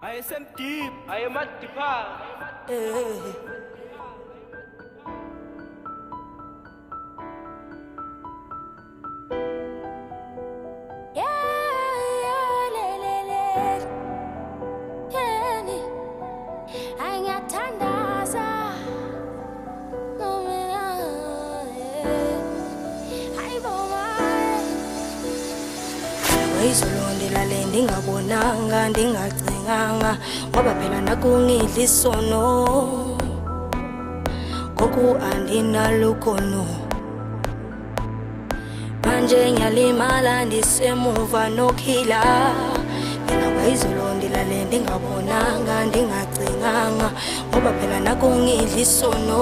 I am deep, I am at deeper. Izolondela le ndingabonanga ndingacinganga ngoba phela nakungidla isono ngoku andinalukhono manje ngiyalimala ndisemuva nokhila phela izolondela le ndingabonanga ndingacinganga ngoba phela nakungidla isono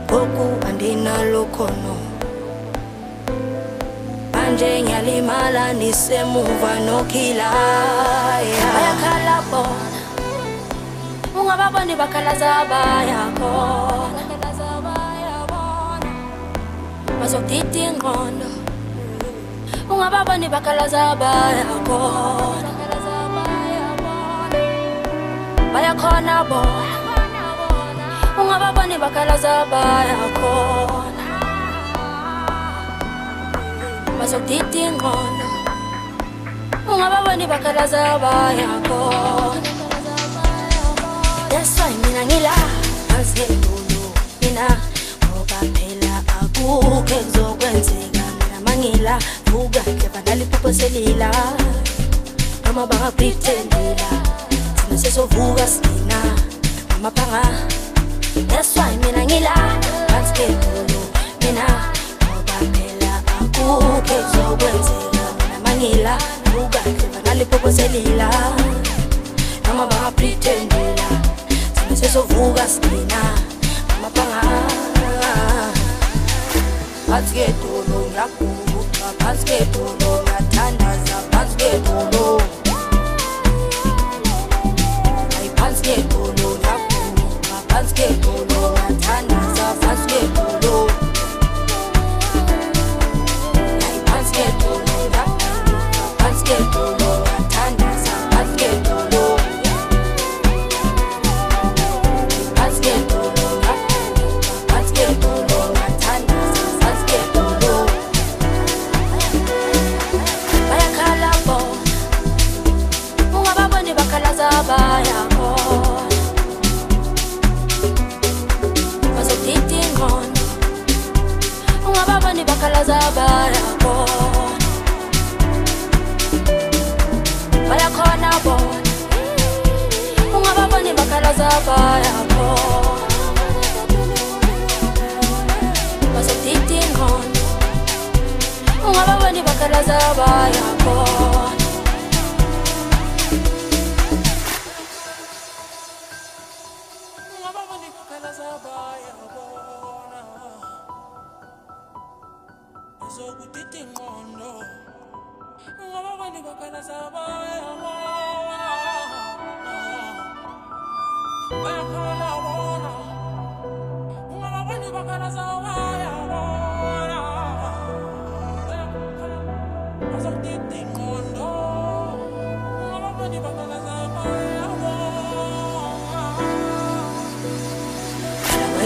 ngoku andinalukhono manje ngiyalimala ndisemuva nokhila bayakhala bona ungababoni bakhalaza bayakhona bazokudida ingqondo ungababoni bakhalaza bayakhona bayakhona bona ungababoni bakhalaza bayakhona bazokudida ingqondo ungababoni bakhalaza bayakhona that's why mina ngila azedulu mina ngoba phela akukho kuzokwenzeka mina mangila vuka clever naliphupho selila noma bangapretendela thina sesovuka sina amaphanga that's why mina ngila azedulu mina ukhe kuzokwenzeka mina mangila vuka clever naliphupho selila noma bangapretendela thina sesovuka sina amaphanga phansi kwedolo ngiyaguqa phansi kwedolo ngiyathandaza phansi kwedolo hayi phansi kwedolo ngiyaguqa phansi kwedolo ngiyathandaza phansi kwedolo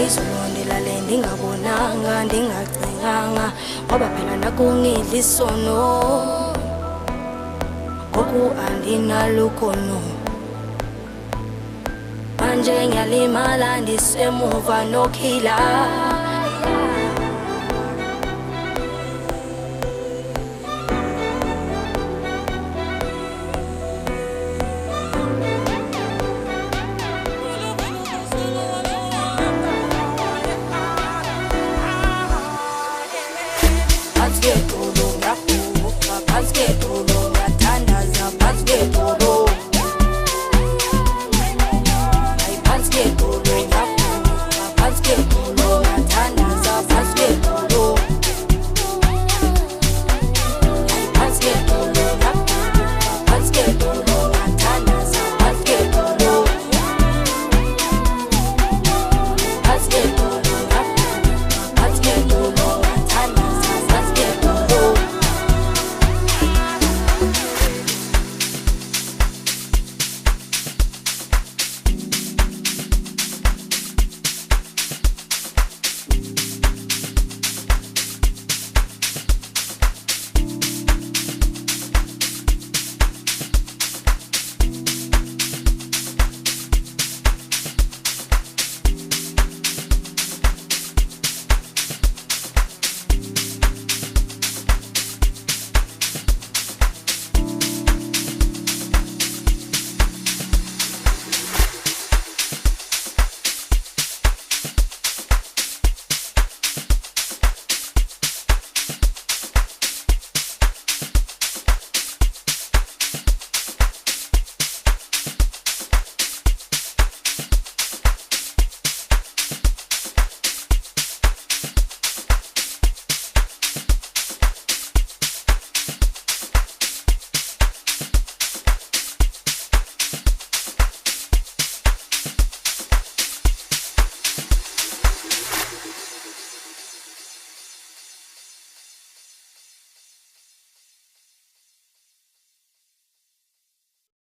izolondela le ndingabonanga ndingacinganga ngoba phela nakungidla isono ngoku andinalukhono manje ngiyalimala ndisemuva nokhila